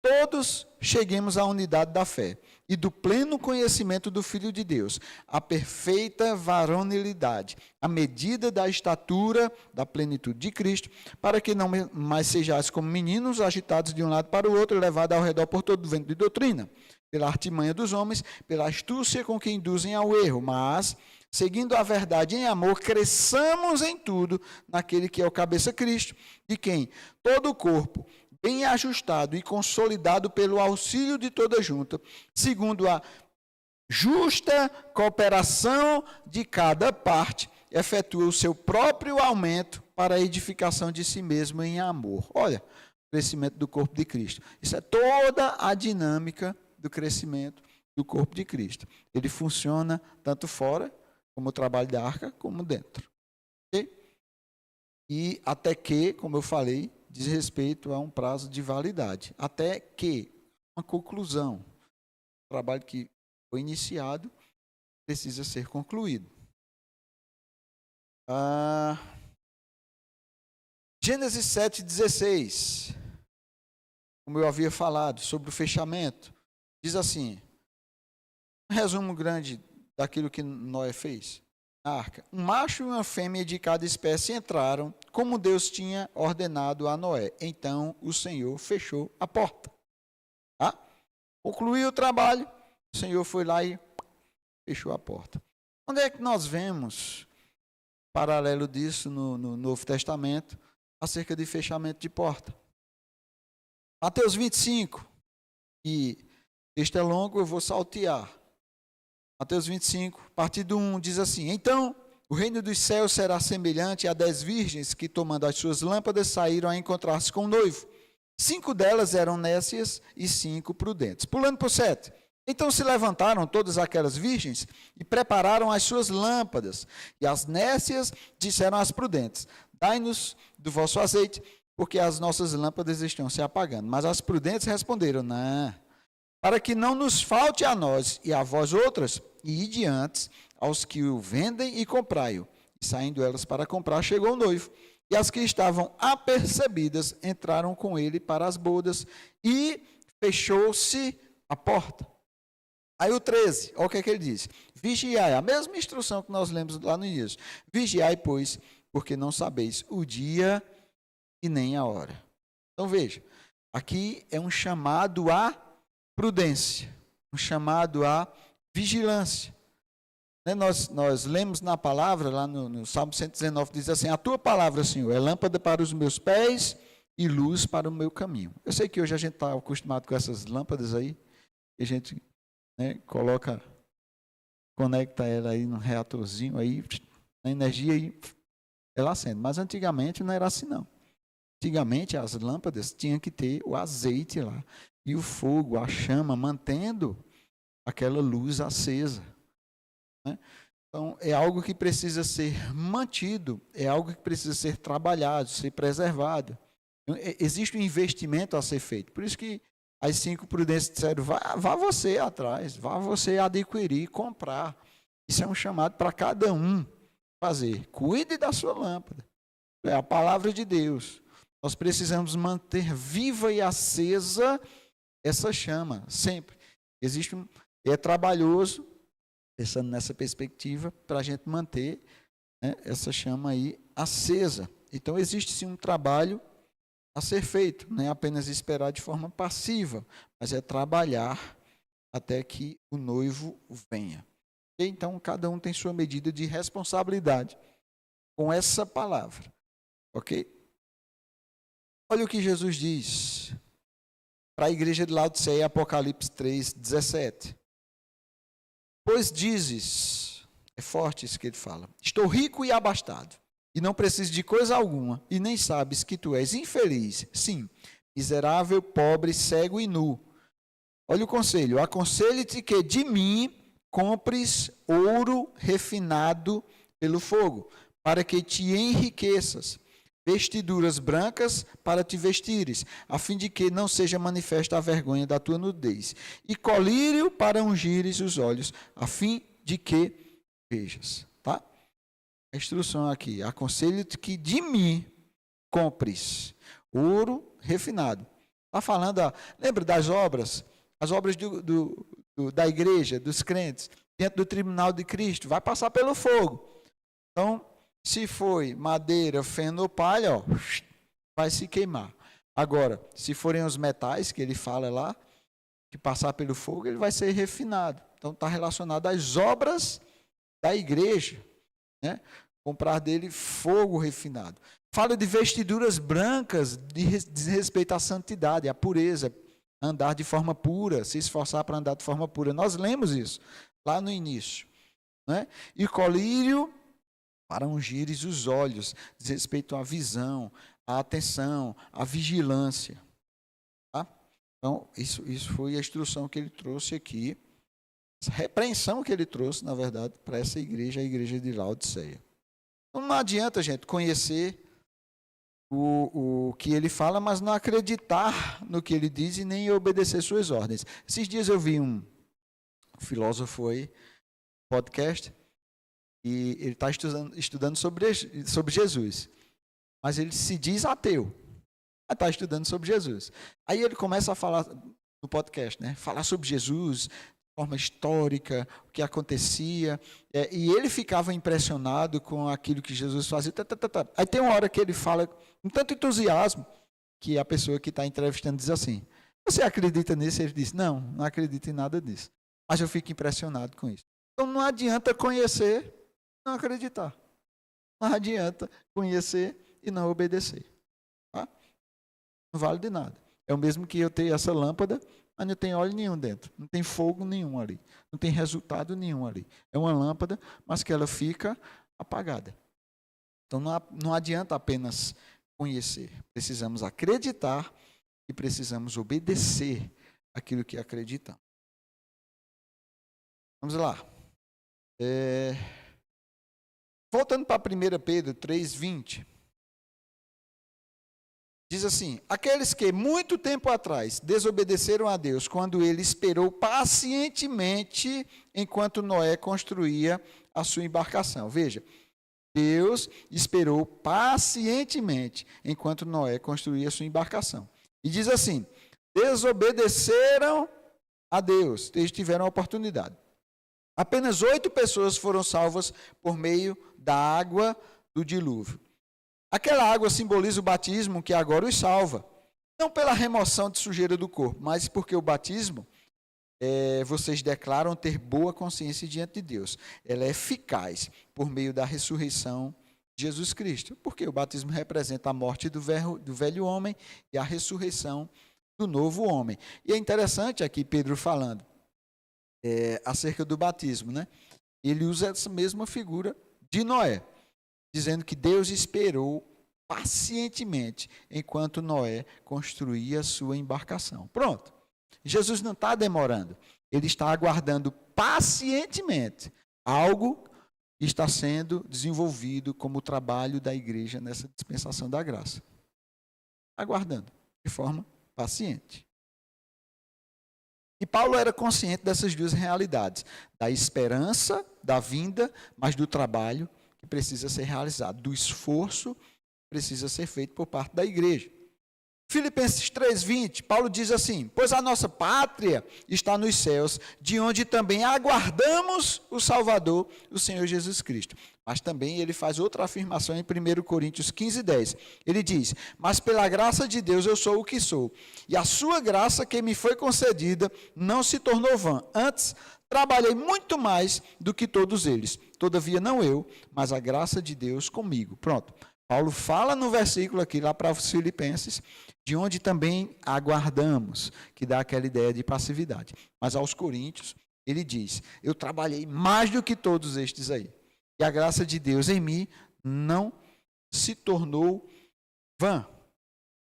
todos cheguemos à unidade da fé e do pleno conhecimento do Filho de Deus, a perfeita varonilidade, a medida da estatura da plenitude de Cristo, para que não mais sejais como meninos agitados de um lado para o outro, levados ao redor por todo o vento de doutrina, pela artimanha dos homens, pela astúcia com que induzem ao erro, mas, seguindo a verdade em amor, cresçamos em tudo naquele que é o cabeça Cristo, de quem todo o corpo, bem ajustado e consolidado pelo auxílio de toda junta, segundo a justa cooperação de cada parte, efetua o seu próprio aumento para a edificação de si mesmo em amor. Olha, o crescimento do corpo de Cristo. Isso é toda a dinâmica do crescimento do corpo de Cristo. Ele funciona tanto fora, como o trabalho da arca, como dentro. Okay? E até que, como eu falei, diz respeito a um prazo de validade. Até que, uma conclusão. O trabalho que foi iniciado precisa ser concluído. Gênesis 7,16. Como eu havia falado sobre o fechamento. Diz assim, um resumo grande daquilo que Noé fez. A arca. Um macho e uma fêmea de cada espécie entraram, como Deus tinha ordenado a Noé. Então o Senhor fechou a porta. Concluiu o trabalho, o Senhor foi lá e fechou a porta. Onde é que nós vemos, paralelo disso no Novo Testamento, acerca de fechamento de porta? Mateus 25, e este é longo, eu vou saltear. Mateus 25, a partir do 1, diz assim, então o reino dos céus será semelhante a 10 virgens que, tomando as suas lâmpadas, saíram a encontrar-se com o noivo. 5 delas eram nécias e 5 prudentes. Pulando para o 7. Então se levantaram todas aquelas virgens e prepararam as suas lâmpadas. E as nécias disseram às prudentes, dai-nos do vosso azeite, porque as nossas lâmpadas estão se apagando. Mas as prudentes responderam, não, para que não nos falte a nós e a vós outras, e ide antes aos que o vendem e comprai-o. E saindo elas para comprar, chegou o noivo. E as que estavam apercebidas entraram com ele para as bodas e fechou-se a porta. Aí o 13, olha o que é que ele diz. Vigiai, a mesma instrução que nós lemos lá no início. Vigiai, pois, porque não sabeis o dia e nem a hora. Então veja, aqui é um chamado a prudência, um chamado a vigilância. Nós lemos na palavra, lá no Salmo 119, diz assim, a tua palavra, Senhor, é lâmpada para os meus pés e luz para o meu caminho. Eu sei que hoje a gente está acostumado com essas lâmpadas aí, e a gente conecta ela aí no reatorzinho, aí, na energia, e ela acende. Mas antigamente não era assim, não. Antigamente as lâmpadas tinham que ter o azeite lá, e o fogo, a chama, mantendo aquela luz acesa. Então, é algo que precisa ser mantido, é algo que precisa ser trabalhado, ser preservado. Existe um investimento a ser feito. Por isso que as 5 prudentes disseram, vá você atrás, vá você adquirir, comprar. Isso é um chamado para cada um fazer. Cuide da sua lâmpada. É a palavra de Deus. Nós precisamos manter viva e acesa essa chama, sempre. É trabalhoso, pensando nessa perspectiva, para a gente manter essa chama aí acesa. Então, existe sim um trabalho a ser feito, não é apenas esperar de forma passiva, mas é trabalhar até que o noivo venha. Então, cada um tem sua medida de responsabilidade com essa palavra, ok? Olha o que Jesus diz para a igreja de Laodiceia, Apocalipse 3:17. Pois dizes, é forte isso que ele fala, estou rico e abastado, e não preciso de coisa alguma, e nem sabes que tu és infeliz, sim, miserável, pobre, cego e nu. Olha o conselho, aconselho-te que de mim compres ouro refinado pelo fogo, para que te enriqueças, vestiduras brancas para te vestires, a fim de que não seja manifesta a vergonha da tua nudez, e colírio para ungires os olhos, a fim de que vejas. Tá? A instrução aqui, aconselho-te que de mim compres ouro refinado. Está falando, lembra das obras? As obras da igreja, dos crentes, dentro do tribunal de Cristo, vai passar pelo fogo. Então, se foi madeira, feno ou palha, vai se queimar. Agora, se forem os metais, que ele fala lá, que passar pelo fogo, ele vai ser refinado. Então, está relacionado às obras da igreja, né? Comprar dele fogo refinado. Fala de vestiduras brancas, diz respeito à santidade, à pureza, andar de forma pura, se esforçar para andar de forma pura. Nós lemos isso lá no início, né? E colírio para ungires os olhos, diz respeito à visão, à atenção, à vigilância. Tá? Então, isso foi a instrução que ele trouxe aqui, essa repreensão que ele trouxe, na verdade, para essa igreja, a igreja de Laodiceia. Então, não adianta, gente, conhecer o que ele fala, mas não acreditar no que ele diz e nem obedecer suas ordens. Esses dias eu vi um filósofo aí, podcast, e ele está estudando sobre Jesus, mas ele se diz ateu, mas está estudando sobre Jesus. Aí ele começa a falar no podcast, né? Falar sobre Jesus, de forma histórica, o que acontecia, e ele ficava impressionado com aquilo que Jesus fazia. Aí tem uma hora que ele fala com tanto entusiasmo, que a pessoa que está entrevistando diz assim, você acredita nisso? Ele diz, não acredito em nada disso, mas eu fico impressionado com isso. Então não adianta conhecer, não acreditar. Não adianta conhecer e não obedecer. Tá? Não vale de nada. É o mesmo que eu ter essa lâmpada, mas não tem óleo nenhum dentro. Não tem fogo nenhum ali. Não tem resultado nenhum ali. É uma lâmpada, mas que ela fica apagada. Então não adianta apenas conhecer. Precisamos acreditar e precisamos obedecer aquilo que acreditamos. Vamos lá. Voltando para 1 Pedro 3:20, diz assim, aqueles que muito tempo atrás desobedeceram a Deus, quando ele esperou pacientemente enquanto Noé construía a sua embarcação. Veja, Deus esperou pacientemente enquanto Noé construía a sua embarcação. E diz assim, desobedeceram a Deus, eles tiveram a oportunidade. Apenas 8 pessoas foram salvas por meio da água do dilúvio. Aquela água simboliza o batismo que agora os salva. Não pela remoção de sujeira do corpo, mas porque o batismo, vocês declaram ter boa consciência diante de Deus. Ela é eficaz por meio da ressurreição de Jesus Cristo. Porque o batismo representa a morte do velho homem e a ressurreição do novo homem. E é interessante aqui Pedro falando acerca do batismo, né? Ele usa essa mesma figura de Noé, dizendo que Deus esperou pacientemente enquanto Noé construía a sua embarcação. Pronto. Jesus não está demorando. Ele está aguardando pacientemente algo que está sendo desenvolvido como trabalho da igreja nessa dispensação da graça. Aguardando de forma paciente. E Paulo era consciente dessas duas realidades, da esperança, da vinda, mas do trabalho que precisa ser realizado, do esforço que precisa ser feito por parte da igreja. Filipenses 3:20, Paulo diz assim, pois a nossa pátria está nos céus, de onde também aguardamos o Salvador, o Senhor Jesus Cristo. Mas também ele faz outra afirmação em 1 Coríntios 15:10. Ele diz, mas pela graça de Deus eu sou o que sou, e a sua graça que me foi concedida não se tornou vã. Antes, trabalhei muito mais do que todos eles. Todavia não eu, mas a graça de Deus comigo. Pronto. Paulo fala no versículo aqui, lá para os Filipenses, de onde também aguardamos, que dá aquela ideia de passividade. Mas aos Coríntios, ele diz, eu trabalhei mais do que todos estes aí. E a graça de Deus em mim não se tornou vã.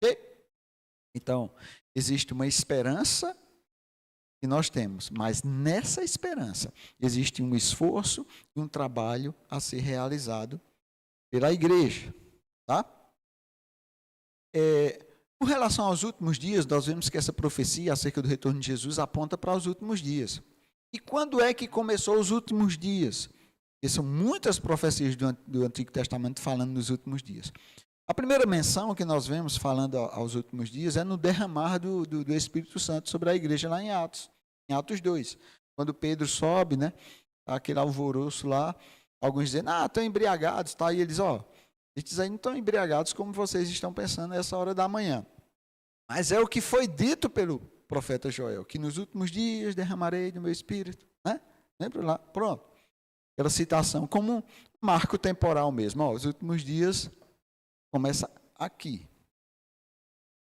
Okay? Então, existe uma esperança que nós temos, mas nessa esperança existe um esforço e um trabalho a ser realizado pela igreja. Tá? Com relação aos últimos dias, nós vemos que essa profecia acerca do retorno de Jesus aponta para os últimos dias. E quando é que começou os últimos dias? Porque são muitas profecias do Antigo Testamento falando nos últimos dias. A primeira menção que nós vemos falando aos últimos dias é no derramar do Espírito Santo sobre a igreja lá em Atos 2. Quando Pedro sobe, né, aquele alvoroço lá, alguns dizendo, estão embriagados, tá? E eles, estes aí não estão embriagados como vocês estão pensando nessa hora da manhã. Mas é o que foi dito pelo profeta Joel, que nos últimos dias derramarei do meu espírito. Né? Lembra lá? Pronto. Aquela citação como um marco temporal mesmo. Os últimos dias começa aqui.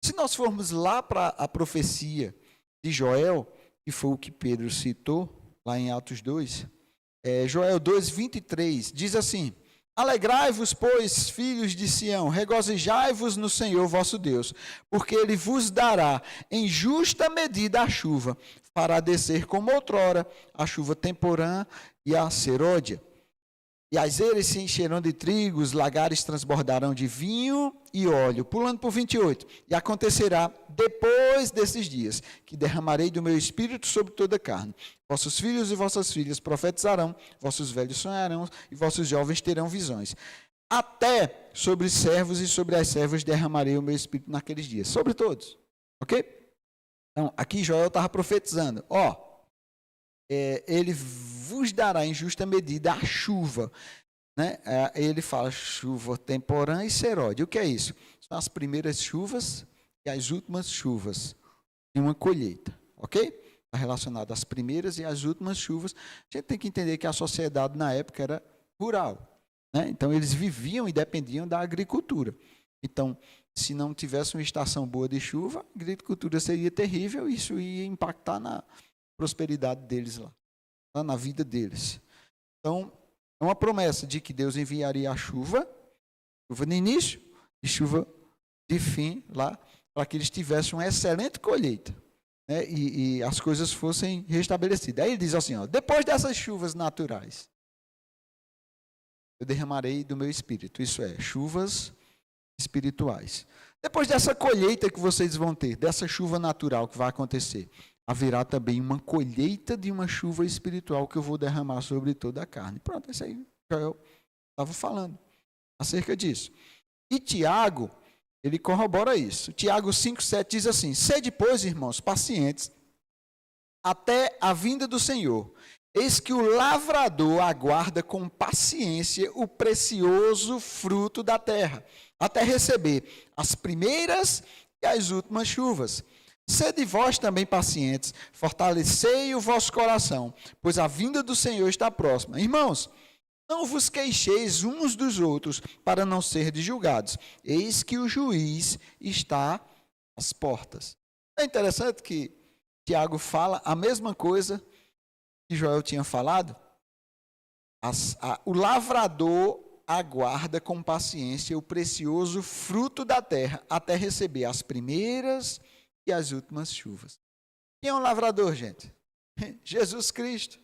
Se nós formos lá para a profecia de Joel, que foi o que Pedro citou, lá em Atos 2, Joel 2, 23, diz assim, alegrai-vos, pois, filhos de Sião, regozijai-vos no Senhor vosso Deus, porque Ele vos dará em justa medida a chuva, fará descer como outrora a chuva temporã e a serôdia. E as eiras se encherão de trigo, os lagares transbordarão de vinho e óleo. Pulando para o 28. E acontecerá depois desses dias, que derramarei do meu espírito sobre toda a carne. Vossos filhos e vossas filhas profetizarão, vossos velhos sonharão e vossos jovens terão visões. Até sobre os servos e sobre as servas derramarei o meu espírito naqueles dias. Sobre todos. Ok? Então, aqui Joel estava profetizando. Ele vos dará em justa medida a chuva. Né? Ele fala chuva temporã e serôdia. O que é isso? São as primeiras chuvas e as últimas chuvas de uma colheita. Ok? Está relacionado às primeiras e às últimas chuvas. A gente tem que entender que a sociedade na época era rural. Né? Então, eles viviam e dependiam da agricultura. Então, se não tivesse uma estação boa de chuva, a agricultura seria terrível e isso ia impactar na prosperidade deles lá, na vida deles. Então, é uma promessa de que Deus enviaria a chuva no início e chuva de fim lá, para que eles tivessem uma excelente colheita, né, e as coisas fossem restabelecidas. Aí ele diz assim, depois dessas chuvas naturais, eu derramarei do meu espírito, isso é, chuvas espirituais. Depois dessa colheita que vocês vão ter, dessa chuva natural que vai acontecer, haverá também uma colheita de uma chuva espiritual que eu vou derramar sobre toda a carne. Pronto, isso aí Joel estava falando acerca disso. E Tiago, ele corrobora isso. Tiago 5,7 diz assim, sede, pois, irmãos, pacientes, até a vinda do Senhor. Eis que o lavrador aguarda com paciência o precioso fruto da terra, até receber as primeiras e as últimas chuvas. Sede vós também pacientes, fortalecei o vosso coração, pois a vinda do Senhor está próxima. Irmãos, não vos queixeis uns dos outros, para não serdes julgados. Eis que o juiz está às portas. É interessante que Tiago fala a mesma coisa que Joel tinha falado. O lavrador aguarda com paciência o precioso fruto da terra, até receber as primeiras e as últimas chuvas. Quem é um lavrador, gente? Jesus Cristo.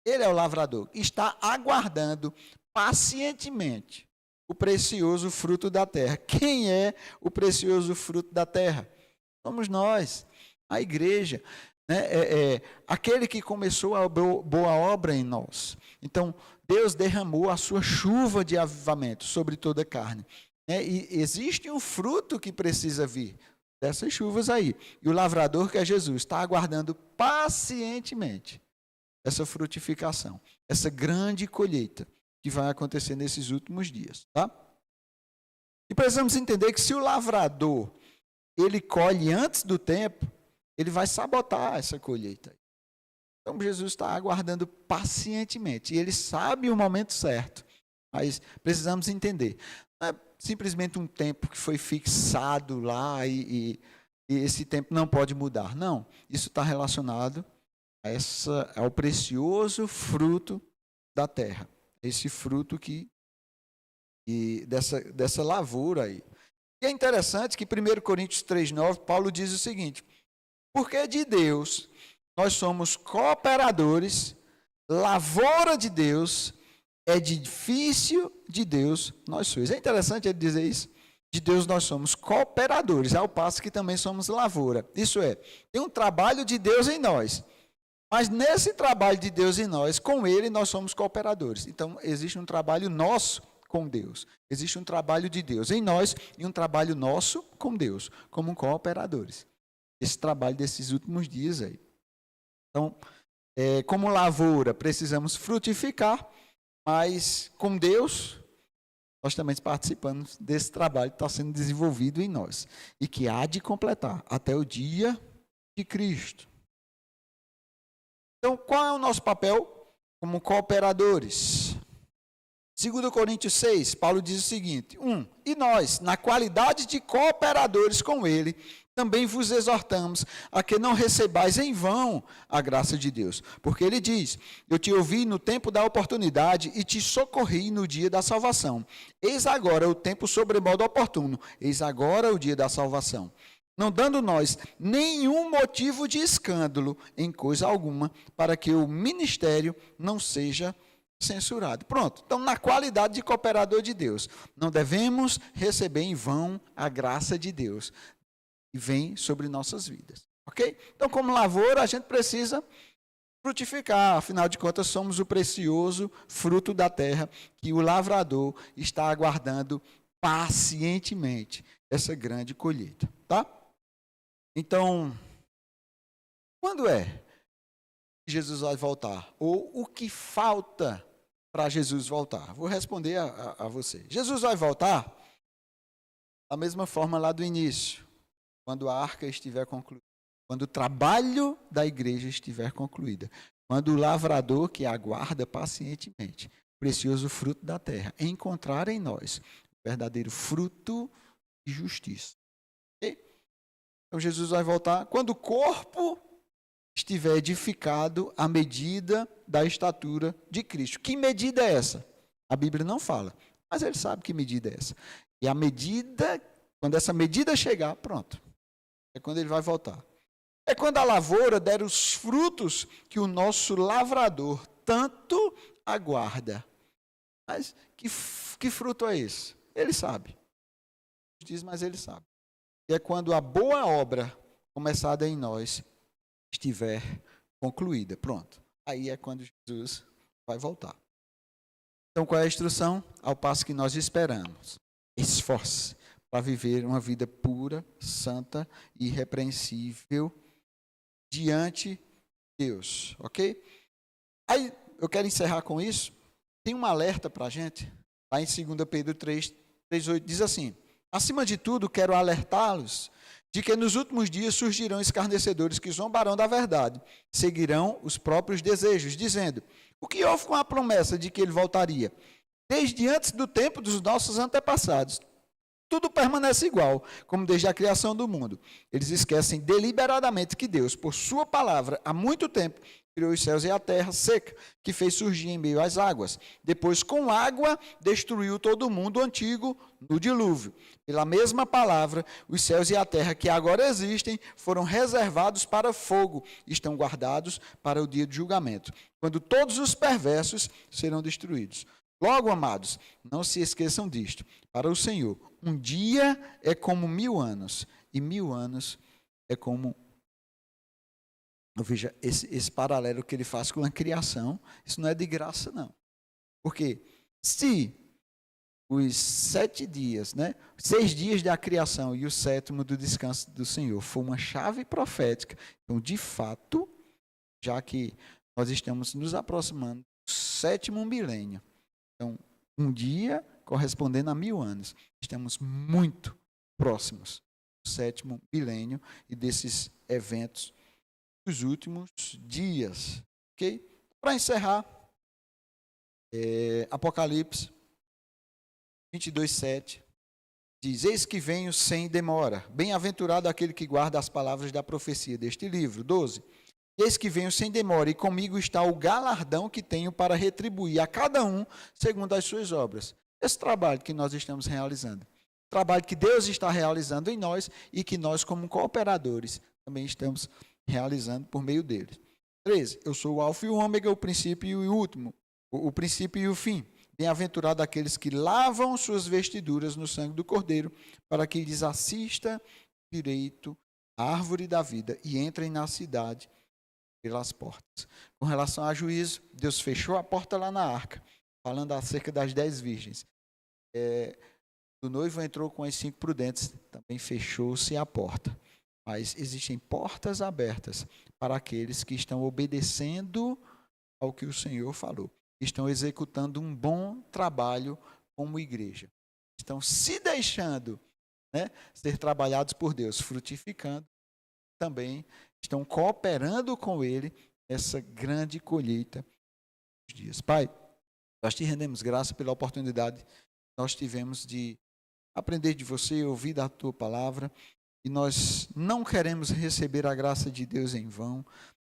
Ele é o lavrador. Está aguardando pacientemente o precioso fruto da terra. Quem é o precioso fruto da terra? Somos nós, a igreja. Né? Aquele que começou a boa obra em nós. Então, Deus derramou a sua chuva de avivamento sobre toda a carne. Né? E existe um fruto que precisa vir dessas chuvas aí. E o lavrador, que é Jesus, está aguardando pacientemente essa frutificação, essa grande colheita que vai acontecer nesses últimos dias. Tá? E precisamos entender que se o lavrador ele colhe antes do tempo, ele vai sabotar essa colheita. Então Jesus está aguardando pacientemente. E ele sabe o momento certo. Mas precisamos entender. simplesmente um tempo que foi fixado lá e esse tempo não pode mudar. Não, isso está relacionado ao precioso fruto da terra. Esse fruto dessa lavoura aí. E é interessante que 1 Coríntios 3,9, Paulo diz o seguinte: porque de Deus nós somos cooperadores, lavoura de Deus, edifício de Deus nós sois. É interessante ele dizer isso. De Deus nós somos cooperadores, ao passo que também somos lavoura. Isso é, tem um trabalho de Deus em nós. Mas nesse trabalho de Deus em nós, com Ele, nós somos cooperadores. Então, existe um trabalho nosso com Deus. Existe um trabalho de Deus em nós e um trabalho nosso com Deus, como cooperadores. Esse trabalho desses últimos dias aí. Então, como lavoura, precisamos frutificar, mas com Deus, nós também participamos desse trabalho que está sendo desenvolvido em nós e que há de completar até o dia de Cristo. Então, qual é o nosso papel como cooperadores? 2 Coríntios 6, Paulo diz o seguinte: e nós, na qualidade de cooperadores com ele, também vos exortamos a que não recebais em vão a graça de Deus. Porque ele diz: eu te ouvi no tempo da oportunidade e te socorri no dia da salvação. Eis agora o tempo sobremodo oportuno, eis agora o dia da salvação. Não dando nós nenhum motivo de escândalo em coisa alguma, para que o ministério não seja censurado. Pronto. Então, na qualidade de cooperador de Deus, não devemos receber em vão a graça de Deus que vem sobre nossas vidas. Ok? Então, como lavoura, a gente precisa frutificar. Afinal de contas, somos o precioso fruto da terra que o lavrador está aguardando pacientemente essa grande colheita. Tá? Então, quando é que Jesus vai voltar? Ou o que falta para Jesus voltar? Vou responder a você. Jesus vai voltar da mesma forma lá do início, quando a arca estiver concluída, quando o trabalho da igreja estiver concluída, quando o lavrador que aguarda pacientemente o precioso fruto da terra encontrar em nós o verdadeiro fruto de justiça. Okay? Então, Jesus vai voltar quando o corpo estiver edificado à medida da estatura de Cristo. Que medida é essa? A Bíblia não fala, mas ele sabe que medida é essa. E a medida, quando essa medida chegar, pronto. É quando ele vai voltar. É quando a lavoura der os frutos que o nosso lavrador tanto aguarda. Mas que fruto é esse? Ele sabe. Diz, mas ele sabe. E é quando a boa obra começada em nós estiver concluída. Pronto. Aí é quando Jesus vai voltar. Então, qual é a instrução? Ao passo que nós esperamos. Esforce para viver uma vida pura, santa e irrepreensível diante de Deus. Ok? Aí, eu quero encerrar com isso. Tem um alerta para a gente. Lá em 2 Pedro 3:8 diz assim: acima de tudo, quero alertá-los de que nos últimos dias surgirão escarnecedores que zombarão da verdade, seguirão os próprios desejos, dizendo: o que houve com a promessa de que ele voltaria? Desde antes do tempo dos nossos antepassados, tudo permanece igual, como desde a criação do mundo. Eles esquecem deliberadamente que Deus, por sua palavra, há muito tempo, criou os céus e a terra seca, que fez surgir em meio às águas. Depois, com água, destruiu todo o mundo antigo no dilúvio. Pela mesma palavra, os céus e a terra que agora existem foram reservados para fogo, estão guardados para o dia de julgamento, quando todos os perversos serão destruídos. Logo, amados, não se esqueçam disto. Para o Senhor, um dia é como 1000 anos, e 1000 anos é como... Veja, esse paralelo que ele faz com a criação, isso não é de graça, não. Porque se os 7 dias, 6 dias da criação e o 7º do descanso do Senhor for uma chave profética, então, de fato, já que nós estamos nos aproximando do 7º milênio, então, um dia correspondendo a 1000 anos, estamos muito próximos do 7º milênio e desses eventos dos últimos dias. Ok? Para encerrar, Apocalipse 22:7 diz: eis que venho sem demora. Bem-aventurado aquele que guarda as palavras da profecia deste livro. 12. Eis que venho sem demora, e comigo está o galardão que tenho para retribuir a cada um segundo as suas obras. Esse trabalho que nós estamos realizando, trabalho que Deus está realizando em nós e que nós, como cooperadores, também estamos realizando por meio dele. 13. Eu sou o alfa e o ômega, o princípio e o último, o princípio e o fim. Bem-aventurado aqueles que lavam suas vestiduras no sangue do Cordeiro, para que lhes assista direito a árvore da vida e entrem na cidade pelas portas. Com relação a juízo, Deus fechou a porta lá na arca, falando acerca das 10 virgens. O noivo entrou com as 5 prudentes, também fechou-se a porta. Mas existem portas abertas para aqueles que estão obedecendo ao que o Senhor falou. Estão executando um bom trabalho como igreja. Estão se deixando, ser trabalhados por Deus, frutificando. Também estão cooperando com Ele nessa grande colheita dos dias. Pai, nós te rendemos graça pela oportunidade que nós tivemos de aprender de você, ouvir da tua palavra, e nós não queremos receber a graça de Deus em vão.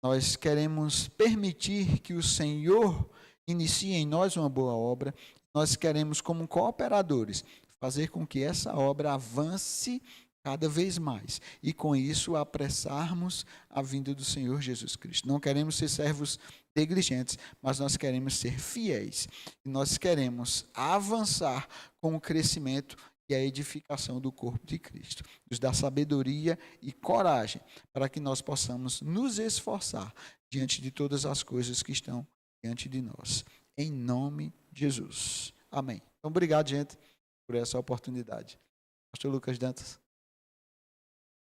Nós queremos permitir que o Senhor inicie em nós uma boa obra. Nós queremos, como cooperadores, fazer com que essa obra avance cada vez mais, e com isso apressarmos a vinda do Senhor Jesus Cristo. Não queremos ser servos negligentes, mas nós queremos ser fiéis, e nós queremos avançar com o crescimento e a edificação do corpo de Cristo. Nos dá sabedoria e coragem para que nós possamos nos esforçar diante de todas as coisas que estão diante de nós. Em nome de Jesus. Amém. Então, obrigado, gente, por essa oportunidade. Pastor Lucas Dantas.